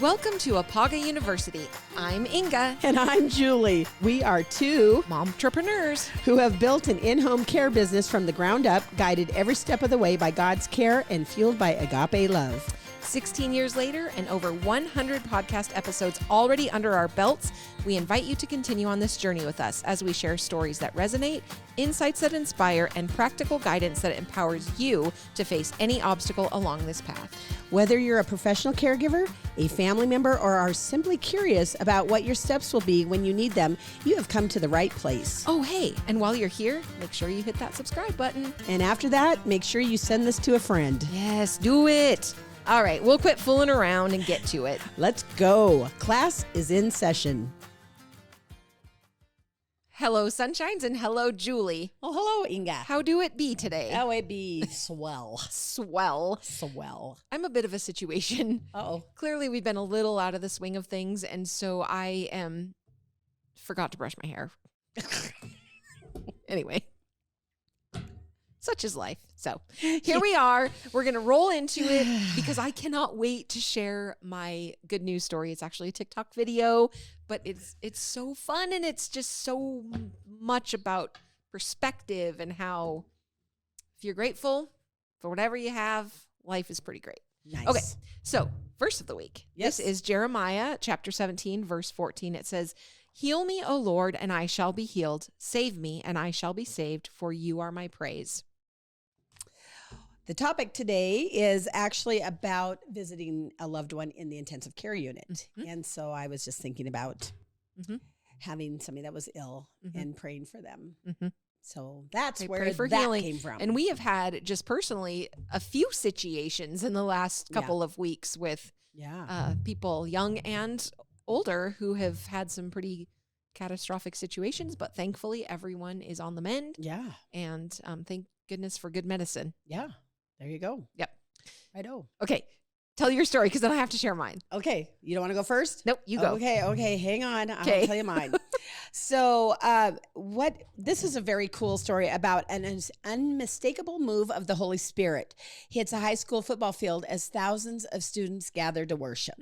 Welcome to Apaga University. I'm Inga. And I'm Julie. We are two momtrepreneurs who have built an in-home care business from the ground up, guided every step of the way by God's care and fueled by agape love. 16 years later and over 100 podcast episodes already under our belts, we invite you to continue on this journey with us as we share stories that resonate, insights that inspire, and practical guidance that empowers you to face any obstacle along this path. Whether you're a professional caregiver, a family member, or are simply curious about what your steps will be when you need them, you have come to the right place. Oh, hey, and while you're here, make sure you hit that subscribe button. And after that, make sure you send this to a friend. Yes, do it. All right, we'll quit fooling around and get to it. Let's go. Class is in session. Hello, Sunshines, and hello, Julie. Oh, hello, Inga. How do it be today? Oh, it be swell. Swell. I'm a bit of a situation. Uh-oh. Clearly, we've been a little out of the swing of things, and so I forgot to brush my hair. Anyway. Such is life. So here we are. We're going to roll into it because I cannot wait to share my good news story. It's actually a TikTok video, but it's so fun, and it's just so much about perspective and how if you're grateful for whatever you have, life is pretty great. Nice. Okay, so verse of the week. Yes. This is Jeremiah chapter 17, verse 14. It says, "Heal me, O Lord, and I shall be healed. Save me, and I shall be saved, for you are my praise." The topic today is actually about visiting a loved one in the intensive care unit. Mm-hmm. And so I was just thinking about having somebody that was ill and praying for them. Mm-hmm. So that's where that healing came from. And we have had just personally a few situations in the last couple of weeks with people young and older who have had some pretty catastrophic situations, but thankfully everyone is on the mend. Yeah. And thank goodness for good medicine. Yeah. There you go. Yep. Righto. Okay. Tell your story because then I have to share mine. Okay. You don't want to go first? Nope. You go. Okay. Hang on. I'll tell you mine. So this is a very cool story about an unmistakable move of the Holy Spirit. Hits a high school football field as thousands of students gather to worship.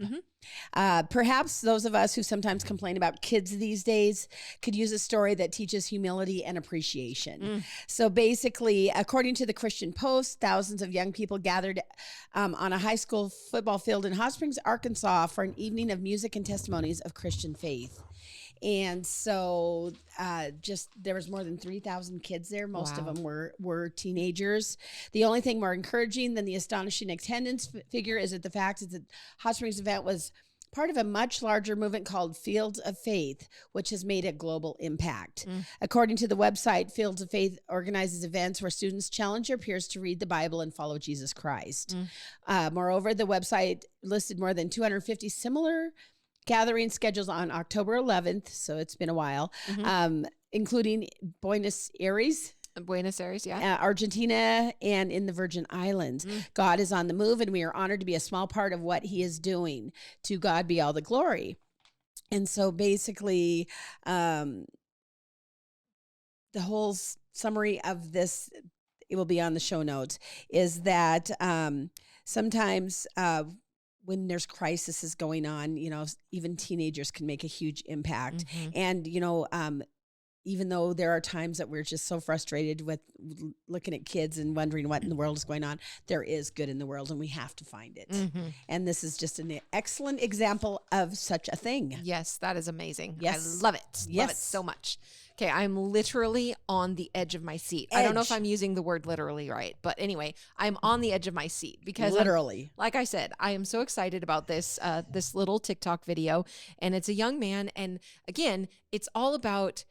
Perhaps those of us who sometimes complain about kids these days could use a story that teaches humility and appreciation. So basically, according to the Christian Post, thousands of young people gathered on a high school football field in Hot Springs, Arkansas for an evening of music and testimonies of Christian faith. And so there was more than 3,000 kids there. Most of them were teenagers. The only thing more encouraging than the astonishing attendance figure is that the fact that the Hot Springs event was part of a much larger movement called Fields of Faith, which has made a global impact. According to the website, Fields of Faith organizes events where students challenge their peers to read the Bible and follow Jesus Christ. Moreover, the website listed more than 250 similar gathering schedules on October 11th, so it's been a while, including Buenos Aires, Argentina, and in the Virgin Islands. God is on the move, and we are honored to be a small part of what he is doing. To God be all the glory. And so basically, the whole summary of this, it will be on the show notes, is that sometimes when there's crises going on, even teenagers can make a huge impact. And, even though there are times that we're just so frustrated with looking at kids and wondering what in the world is going on, there is good in the world, and we have to find it. And this is just an excellent example of such a thing. Yes, that is amazing. Yes. I love it. Yes. Love it so much. Okay, I'm literally on the edge of my seat. I don't know if I'm using the word literally right, but anyway, I'm on the edge of my seat because literally, like I said, I am so excited about this little TikTok video, and it's a young man. And again, it's all about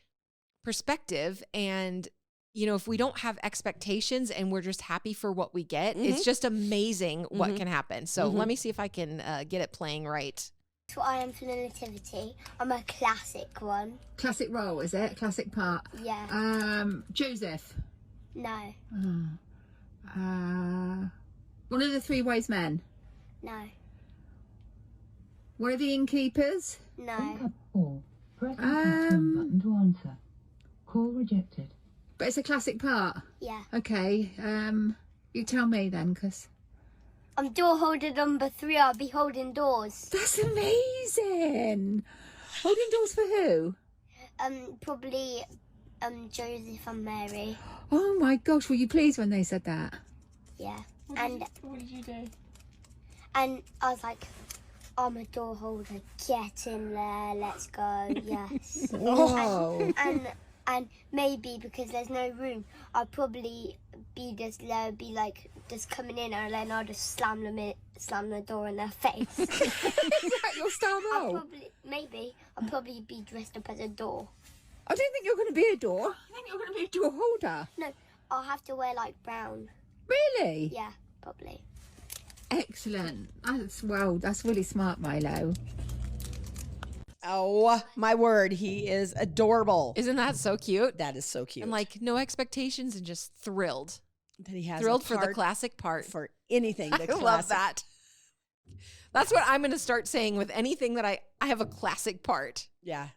perspective. And, if we don't have expectations and we're just happy for what we get, it's just amazing what can happen. So let me see if I can get it playing right. That's what I am for the nativity. I'm a classic one. Classic role, is it? Classic part? Yeah. Joseph? No. One of the three wise men? No. One of the innkeepers? No. Press the button to answer. Call rejected. But it's a classic part? Yeah. Okay, you tell me then, because I'm door holder number 3. I'll be holding doors. That's amazing. Holding doors for who? Probably Joseph and Mary. Oh my gosh, were you pleased when they said that? Yeah. What did you do? And I was like, I'm a door holder. Get in there. Let's go. Yes. Whoa. And maybe because there's no room, I'll probably be just coming in, and then I'll just slam the door in their face. Is that your style role? I'll probably be dressed up as a door. I don't think you're going to be a door. I think you're going to be a door holder. No, I'll have to wear like brown. Really? Yeah, probably. Excellent. That's really smart, Milo. Oh, my word. He is adorable. Isn't that so cute? That is so cute. And like no expectations and just thrilled. that he has Thrilled a for the part classic part. for anything. I love that. That's what I'm going to start saying with anything that I have a classic part. Yeah.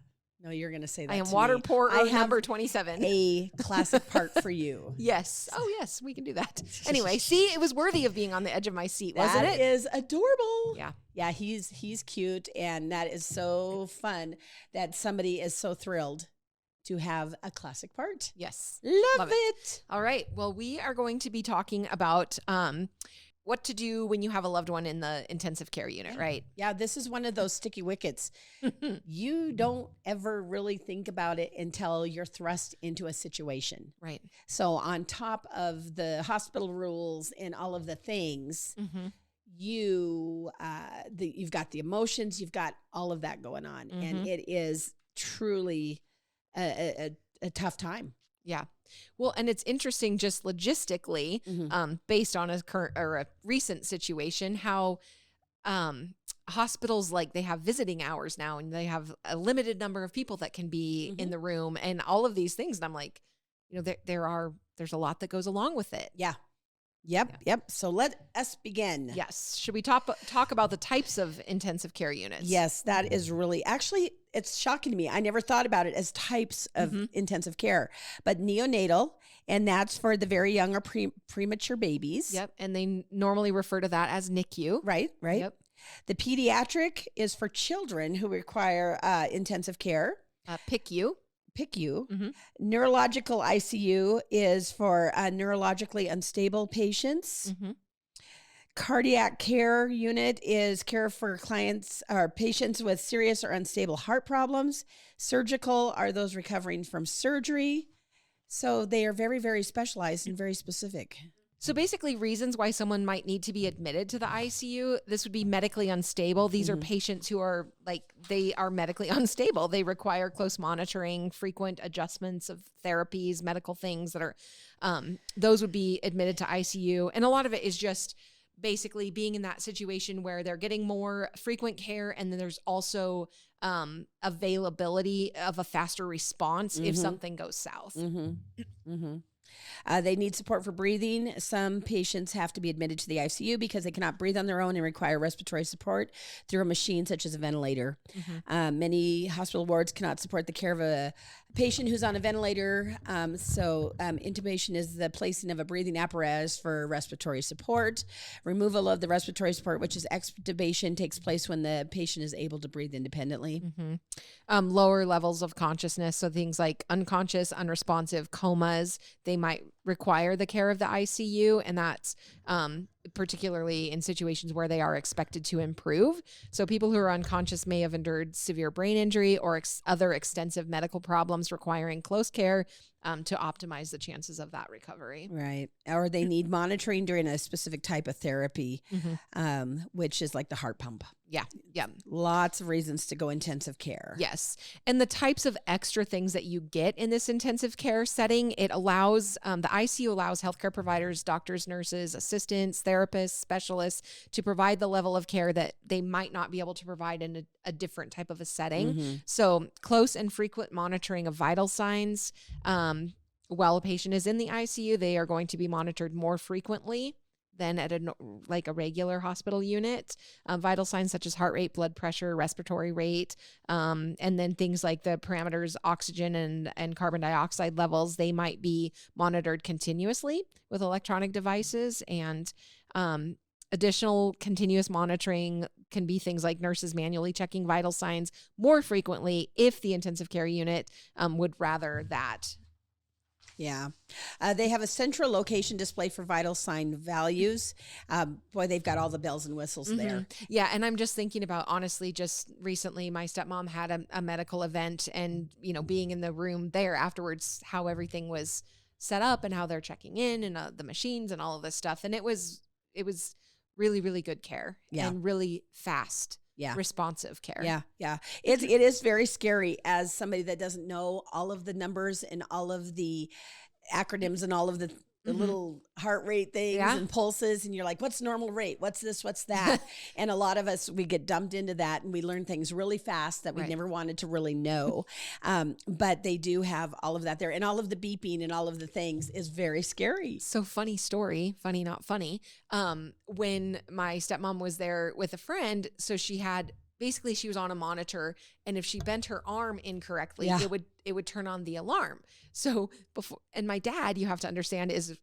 No, you're going to say that I am to water me. pourer I have number 27. a classic part for you. Yes. Oh, yes, we can do that. Anyway, see, it was worthy of being on the edge of my seat, wasn't That it? is adorable. Yeah. Yeah, he's cute, and that is so fun that somebody is so thrilled to have a classic part. Yes. Love it. All right. Well, we are going to be talking about what to do when you have a loved one in the intensive care unit, right? Yeah, this is one of those sticky wickets. You don't ever really think about it until you're thrust into a situation. Right. So on top of the hospital rules and all of the things, Mm-hmm. you've got the emotions, you've got all of that going on, and it is truly a tough time. Yeah. Well, and it's interesting just logistically, based on a current or a recent situation, how hospitals, like, they have visiting hours now, and they have a limited number of people that can be in the room, and all of these things. And I'm like, there's a lot that goes along with it. Yeah. Yep. So let us begin. Yes. Should we talk about the types of intensive care units? Yes, that is really, actually, it's shocking to me. I never thought about it as types of intensive care, but neonatal, and that's for the very young or premature babies. Yep. And they normally refer to that as NICU. Right. Yep. The pediatric is for children who require intensive care. PICU. PICU. Neurological ICU is for neurologically unstable patients. Cardiac care unit is care for clients or patients with serious or unstable heart problems. Surgical are those recovering from surgery. So they are very, very specialized and very specific. So basically, reasons why someone might need to be admitted to the ICU, this would be medically unstable. These are patients who are they are medically unstable. They require close monitoring, frequent adjustments of therapies, medical things that are, those would be admitted to ICU. And a lot of it is just basically being in that situation where they're getting more frequent care. And then there's also availability of a faster response if something goes south. They need support for breathing. Some patients have to be admitted to the ICU because they cannot breathe on their own and require respiratory support through a machine such as a ventilator. Many hospital wards cannot support the care of a patient who's on a ventilator. So intubation is the placing of a breathing apparatus for respiratory support. Removal of the respiratory support, which is extubation, takes place when the patient is able to breathe independently. Lower levels of consciousness, so things like unconscious, unresponsive, comas, they might require the care of the ICU, and that's particularly in situations where they are expected to improve. So people who are unconscious may have endured severe brain injury or other extensive medical problems requiring close care to optimize the chances of that recovery. Right. Or they need monitoring during a specific type of therapy, which is like the heart pump. Yeah. Lots of reasons to go intensive care. Yes. And the types of extra things that you get in this intensive care setting, it allows, the ICU allows healthcare providers, doctors, nurses, assistants, therapists, specialists to provide the level of care that they might not be able to provide in a different type of a setting. So close and frequent monitoring of vital signs. While a patient is in the ICU, they are going to be monitored more frequently than at a regular hospital unit. Vital signs such as heart rate, blood pressure, respiratory rate, and then things like the parameters, oxygen and carbon dioxide levels, they might be monitored continuously with electronic devices. And Additional continuous monitoring can be things like nurses manually checking vital signs more frequently if the intensive care unit would rather that. Yeah. They have a central location display for vital sign values. Boy, they've got all the bells and whistles there. Yeah. And I'm just thinking about, honestly, just recently, my stepmom had a medical event, and, you know, being in the room there afterwards, how everything was set up and how they're checking in and the machines and all of this stuff. And it was really, really good care and really fast. Yeah. Responsive care. Yeah. Yeah. It is very scary as somebody that doesn't know all of the numbers and all of the acronyms and all of the little heart rate things and pulses. And you're like, what's normal rate? What's this? What's that? And a lot of us, we get dumped into that and we learn things really fast that we never wanted to really know. But they do have all of that there, and all of the beeping and all of the things is very scary. So funny story, funny, not funny. When my stepmom was there with a friend, so she was on a monitor, and if she bent her arm incorrectly, it would turn on the alarm. So and my dad, you have to understand, is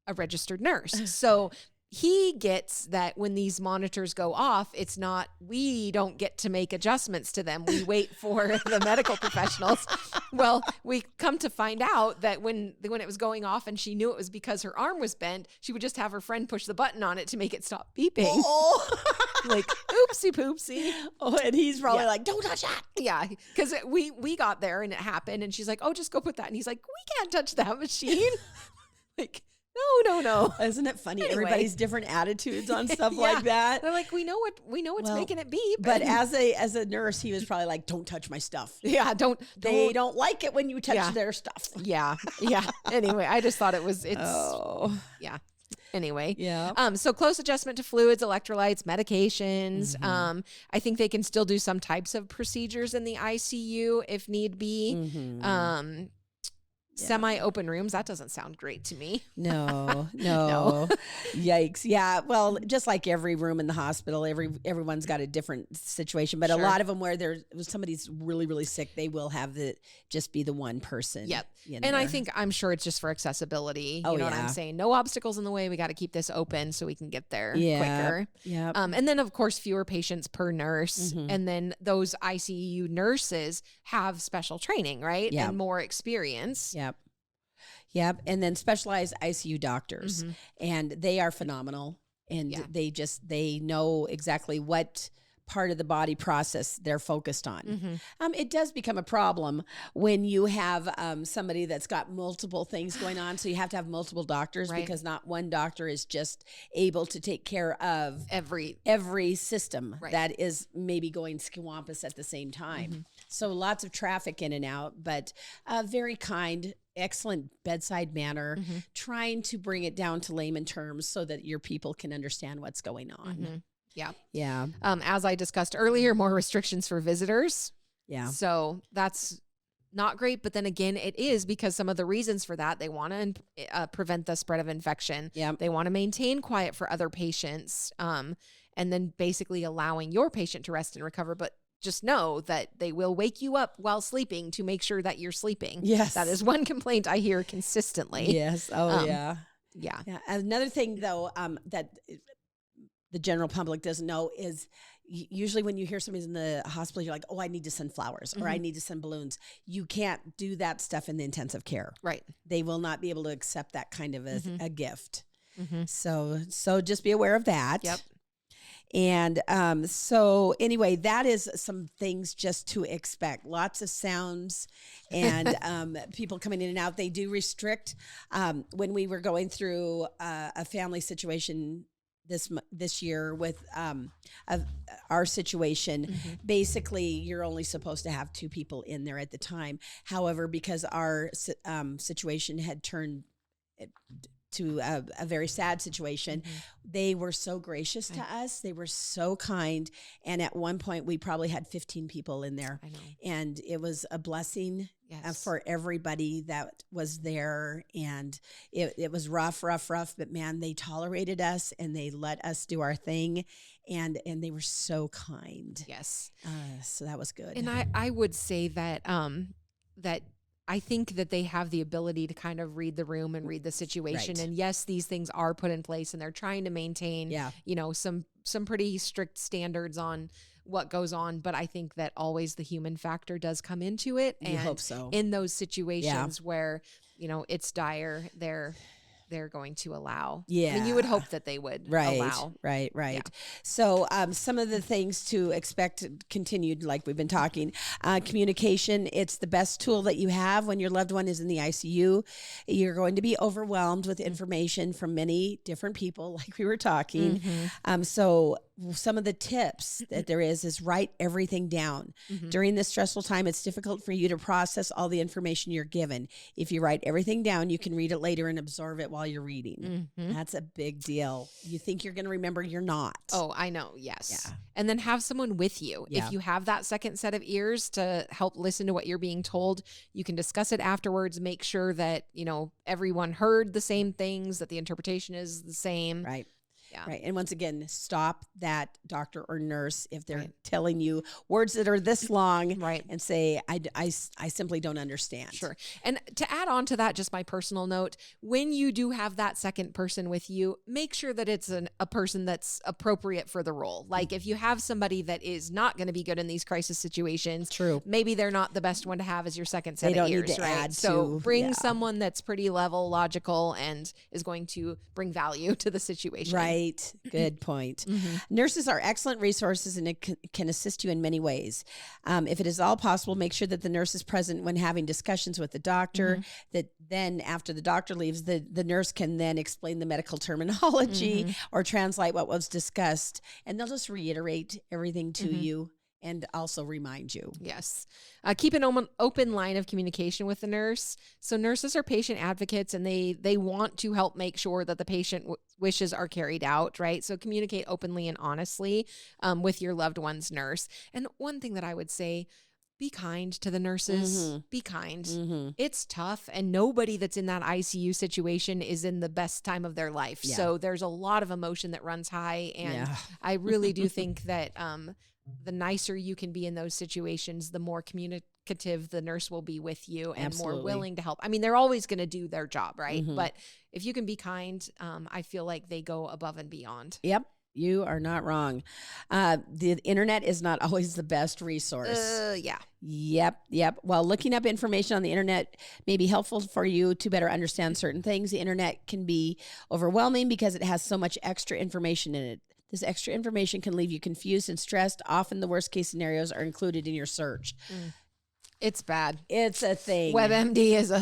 a registered nurse. So he gets that when these monitors go off, it's not, we don't get to make adjustments to them. We wait for the medical professionals. Well, we come to find out that when it was going off and she knew it was because her arm was bent, she would just have her friend push the button on it to make it stop beeping. Oh. Like, oopsie poopsie. Oh, and he's probably like, don't touch that. Yeah, because we got there and it happened, and she's like, oh, just go put that. And he's like, we can't touch that machine. Like, no. Isn't it funny? Anyway. Everybody's different attitudes on stuff like that. They're like, we know what's making it beep. But as a nurse, he was probably like, don't touch my stuff. Yeah, They don't like it when you touch their stuff. Yeah. Anyway, I just thought yeah. Anyway. Yeah. So close adjustment to fluids, electrolytes, medications. I think they can still do some types of procedures in the ICU if need be. Semi-open rooms, that doesn't sound great to me. No. Yikes. Yeah. Well, just like every room in the hospital, everyone's got a different situation, but a lot of them where somebody's really, really sick, they will have just be the one person. Yep. And I'm sure it's just for accessibility. You know what I'm saying? No obstacles in the way. We got to keep this open so we can get there quicker. Yeah. And then of course, fewer patients per nurse. And then those ICU nurses have special training, right? And more experience. Yep. And then specialized ICU doctors, and they are phenomenal. And they know exactly what part of the body process they're focused on. It does become a problem when you have somebody that's got multiple things going on. So you have to have multiple doctors because not one doctor is just able to take care of every system that is maybe going swampus at the same time. So lots of traffic in and out, but very kind, excellent bedside manner, trying to bring it down to layman terms so that your people can understand what's going on. Yeah. As I discussed earlier, more restrictions for visitors. Yeah. So that's not great. But then again, it is because some of the reasons for that, they want to prevent the spread of infection. Yeah. They want to maintain quiet for other patients. And then basically allowing your patient to rest and recover. But just know that they will wake you up while sleeping to make sure that you're sleeping. Yes. That is one complaint I hear consistently. Yes. Oh, Yeah. Another thing, though, that the general public doesn't know is usually when you hear somebody's in the hospital, you're like, oh, I need to send flowers or I need to send balloons. You can't do that stuff in the intensive care. Right. They will not be able to accept that kind of a gift. So just be aware of that. Yep. And so anyway, that is some things just to expect. Lots of sounds and people coming in and out. They do restrict. When we were going through a family situation this year with our situation, basically you're only supposed to have 2 people in there at the time. However, because our situation had turned to a very sad situation, they were so gracious to us. They were so kind. And at one point we probably had 15 people in there. I know. And it was a blessing for everybody that was there. And it was rough, but man, they tolerated us and they let us do our thing. And they were so kind. Yes. So that was good. And I would say that, that I think that they have the ability to kind of read the room and read the situation. Right. And yes, these things are put in place and they're trying to maintain, you know, some pretty strict standards on what goes on. But I think that always the human factor does come into it. You hope so. In those situations where, you know, it's dire, they're going to allow. Yeah. I mean, you would hope that they would allow. Right. Yeah. So some of the things to expect continued, like we've been talking, communication, it's the best tool that you have when your loved one is in the ICU. You're going to be overwhelmed with information from many different people, like we were talking. So some of the tips that there is write everything down. During this stressful time, it's difficult for you to process all the information you're given. If you write everything down, you can read it later and absorb it while you're reading. That's a big deal. You think you're going to remember, you're not. Oh, I know. Yes. Yeah. And then have someone with you. Yeah. If you have that second set of ears to help listen to what you're being told, you can discuss it afterwards. Make sure that, you know, everyone heard the same things, that the interpretation is the same. Right. Yeah. Right. And once again, stop that doctor or nurse if they're telling you words that are this long, Right. and say, I simply don't understand. Sure. And to add on to that, just my personal note, when you do have that second person with you, make sure that it's a person that's appropriate for the role. Like if you have somebody that is not going to be good in these crisis situations, True. maybe they're not the best one to have as your second set They of don't ears, need to right? add So to- bring yeah. someone that's pretty level, logical, and is going to bring value to the situation. Right. Good point. Nurses are excellent resources and it can assist you in many ways. If it is all possible, make sure that the nurse is present when having discussions with the doctor, that then after the doctor leaves, the nurse can then explain the medical terminology or translate what was discussed. And they'll just reiterate everything to you and also remind you. Yes. Keep an open line of communication with the nurse. So nurses are patient advocates and they want to help make sure that the patient wishes are carried out, right? So communicate openly and honestly with your loved one's nurse. And one thing that I would say, be kind to the nurses. Be kind. It's tough, and nobody that's in that ICU situation is in the best time of their life. Yeah. So there's a lot of emotion that runs high, and Yeah. I really do think that the nicer you can be in those situations, the more communicative the nurse will be with you and more Absolutely. willing to help. I mean, they're always going to do their job, right? But if you can be kind, I feel like they go above and beyond. Yep. You are not wrong. The internet is not always the best resource. Yeah. Yep. While looking up information on the internet may be helpful for you to better understand certain things, the internet can be overwhelming because it has so much extra information in it. This extra information can leave you confused and stressed. Often the worst case scenarios are included in your search. It's bad. It's a thing. WebMD is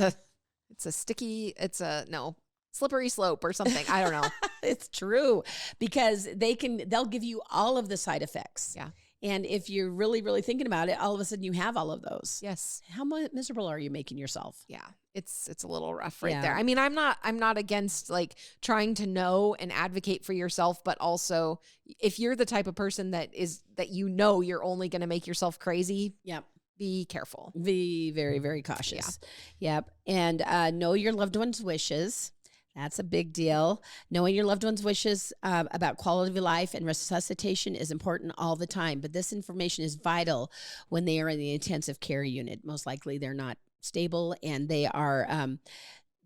slippery slope or something. I don't know. It's true because they'll give you all of the side effects. Yeah. And if you're really, really thinking about it, all of a sudden you have all of those. Yes. How miserable are you making yourself? Yeah. It's a little rough right Yeah. there. I mean, I'm not against like trying to know and advocate for yourself, but also if you're the type of person that you're only going to make yourself crazy, Yep. be careful. Be very, very cautious. Yep. And know your loved one's wishes. That's a big deal. Knowing your loved one's wishes about quality of life and resuscitation is important all the time. But this information is vital when they are in the intensive care unit. Most likely they're not stable and they are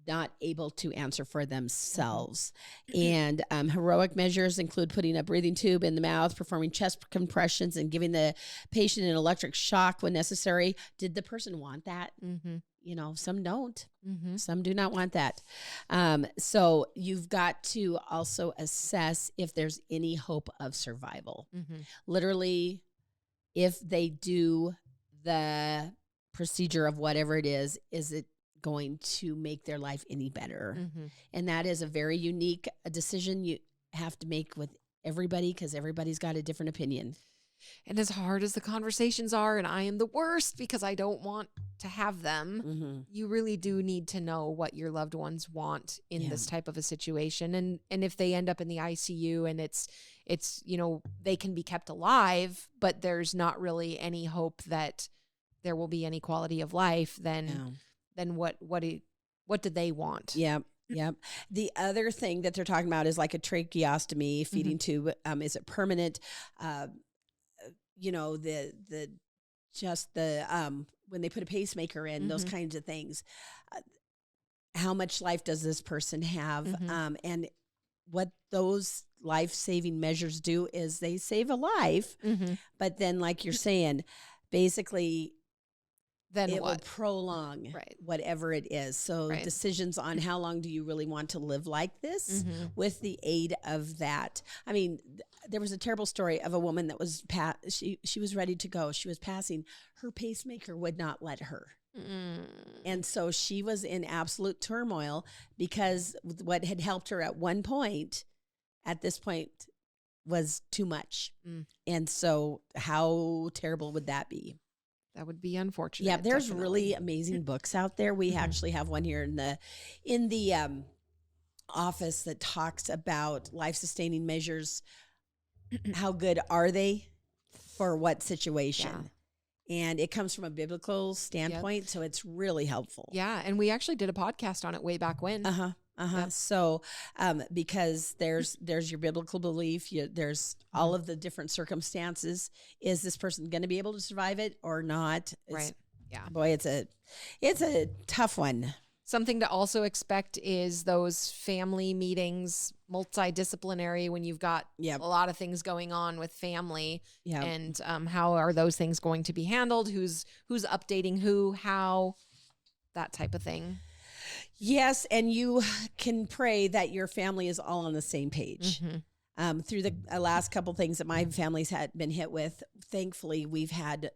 not able to answer for themselves. And heroic measures include putting a breathing tube in the mouth, performing chest compressions, and giving the patient an electric shock when necessary. Did the person want that? You know, some don't. Some do not want that. So you've got to also assess if there's any hope of survival. Literally, if they do the procedure of whatever it is it going to make their life any better? And that is a very unique decision you have to make with everybody because everybody's got a different opinion. And as hard as the conversations are, and I am the worst because I don't want to have them, you really do need to know what your loved ones want in this type of a situation. And if they end up in the ICU and it's you know, they can be kept alive, but there's not really any hope that there will be any quality of life, then what do they want? Yep. The other thing that they're talking about is like a tracheostomy, feeding tube. Is it permanent? You know, the when they put a pacemaker in, those kinds of things. How much life does this person have? And what those life-saving measures do is they save a life. But then, like you're saying, basically, Then it will what? prolong Right. whatever it is. So Right. decisions on how long do you really want to live like this with the aid of that. I mean, there was a terrible story of a woman that was, she was ready to go. She was passing. Her pacemaker would not let her. And so she was in absolute turmoil because what had helped her at one point, at this point, was too much. And so how terrible would that be? That would be unfortunate. Yeah, there's definitely. really amazing books out there. We actually have one here in the office that talks about life-sustaining measures. How good are they for what situation? And it comes from a biblical standpoint, so it's really helpful. Yeah, and we actually did a podcast on it way back when. Yep. So, because there's your biblical belief, there's all of the different circumstances. Is this person going to be able to survive it or not? Right. Yeah. Boy, it's a tough one. Something to also expect is those family meetings, multidisciplinary, when you've got a lot of things going on with family. Yeah. And how are those things going to be handled? Who's updating who, how, that type of thing. Yes, and you can pray that your family is all on the same page. Through the last couple things that my family's had been hit with, thankfully, we've had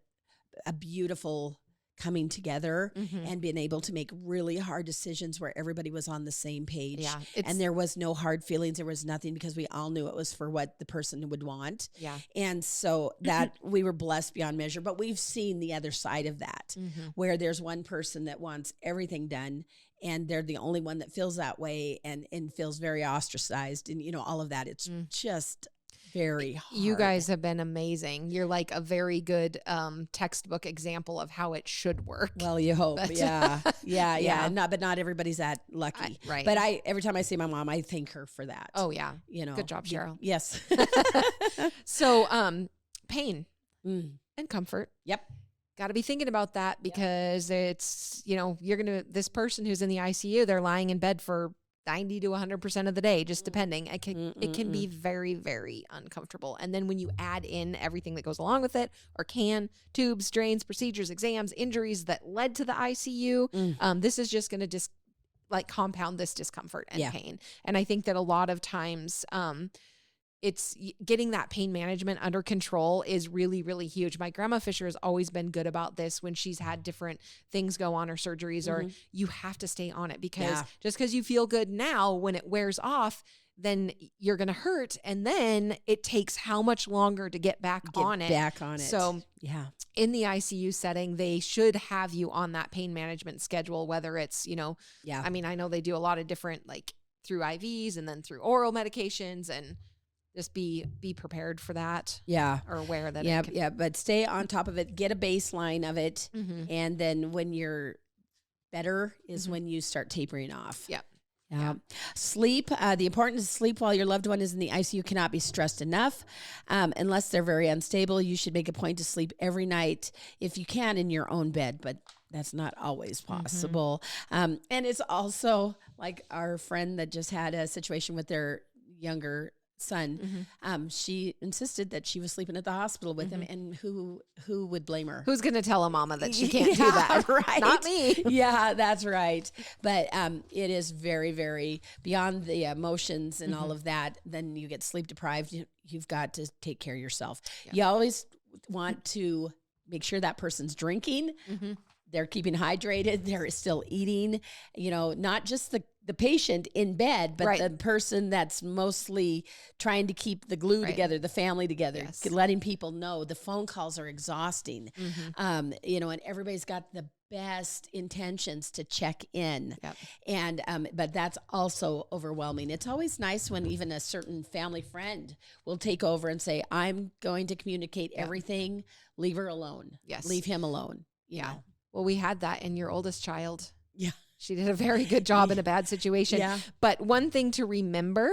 a beautiful coming together and being able to make really hard decisions where everybody was on the same page. Yeah, and there was no hard feelings. There was nothing because we all knew it was for what the person would want. Yeah. And so that we were blessed beyond measure, but we've seen the other side of that where there's one person that wants everything done and they're the only one that feels that way and feels very ostracized and, all of that. It's just very hard. You guys have been amazing. You're like a very good textbook example of how it should work. Well, you hope. But- Yeah. Yeah. But not everybody's that lucky. Right. But every time I see my mom, I thank her for that. Oh yeah. Good job, Cheryl. Yes. So pain and comfort. Yep. Got to be thinking about that because it's, this person who's in the ICU, they're lying in bed for 90 to 100% of the day, just depending. It can be very, very uncomfortable. And then when you add in everything that goes along with it, or tubes, drains, procedures, exams, injuries that led to the ICU, this is just going to compound this discomfort and pain. And I think that a lot of times, it's getting that pain management under control is really, really huge. My grandma Fisher has always been good about this when she's had different things go on or surgeries, or you have to stay on it because just because you feel good now, when it wears off, then you're going to hurt. And then it takes how much longer to get back on it. So in the ICU setting, they should have you on that pain management schedule, whether it's, I mean, I know they do a lot of different, through IVs and then through oral medications, and just be prepared for that. Yeah. Or aware that but stay on top of it, get a baseline of it. And then when you're better is when you start tapering off. Yep. Yeah. Sleep. The importance of sleep while your loved one is in the ICU cannot be stressed enough. Unless they're very unstable, you should make a point to sleep every night if you can in your own bed, but that's not always possible. And it's also like our friend that just had a situation with their younger son. She insisted that she was sleeping at the hospital with him, and who would blame her? Who's going to tell a mama that she can't do that? Right. Not me. Yeah, that's right. But it is very, very beyond the emotions and all of that. Then you get sleep deprived. You've got to take care of yourself. Yeah. You always want to make sure that person's drinking. They're keeping hydrated. They're still eating, not just the patient in bed, but the person that's mostly trying to keep the glue together, the family together, letting people know. The phone calls are exhausting, and everybody's got the best intentions to check in. And, but that's also overwhelming. It's always nice when even a certain family friend will take over and say, I'm going to communicate everything. Leave her alone. Yes. Leave him alone. You know? Well, we had that in your oldest child. Yeah. She did a very good job in a bad situation. Yeah. But one thing to remember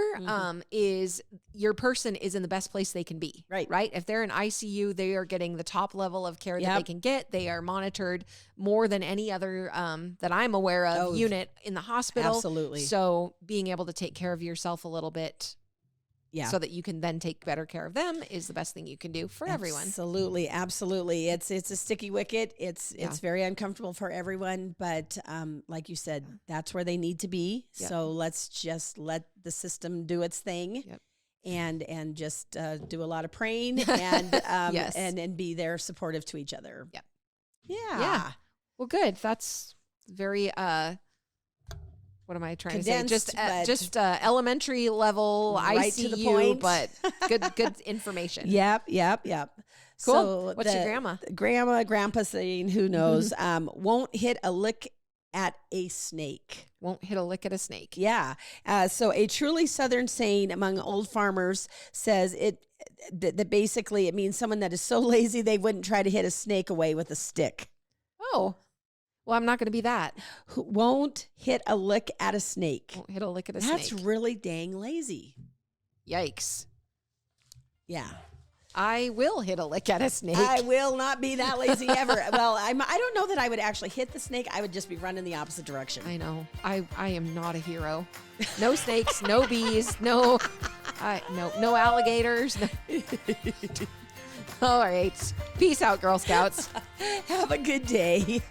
is your person is in the best place they can be. Right. If they're in ICU, they are getting the top level of care that they can get. They are monitored more than any other that I'm aware of unit in the hospital. Absolutely. So being able to take care of yourself a little bit so that you can then take better care of them is the best thing you can do for everyone. Absolutely. Absolutely. It's a sticky wicket. It's very uncomfortable for everyone, but like you said, that's where they need to be. Yep. So let's just let the system do its thing. Yep. And just do a lot of praying and and be there supportive to each other. Yep. Yeah. Well, good. That's very what am I trying Condensed, to say? Just elementary level right ICU, to the point. but good information. Yep. Cool. So What's your grandma? Grandpa saying, who knows, won't hit a lick at a snake. Won't hit a lick at a snake. Yeah. So a truly Southern saying among old farmers says that basically it means someone that is so lazy they wouldn't try to hit a snake away with a stick. Oh, well, I'm not going to be that. Who won't hit a lick at a snake. Won't hit a lick at a That's snake. really dang lazy. Yikes. Yeah. I will hit a lick at a snake. I will not be that lazy ever. Well, I don't know that I would actually hit the snake. I would just be running the opposite direction. I know. I am not a hero. No snakes, no bees, no alligators. No. All right. Peace out, Girl Scouts. Have a good day.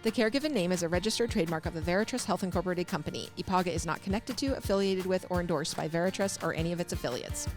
The Caregiver name is a registered trademark of the Veritrust Health Incorporated Company. IPAGA is not connected to, affiliated with, or endorsed by Veritrust or any of its affiliates.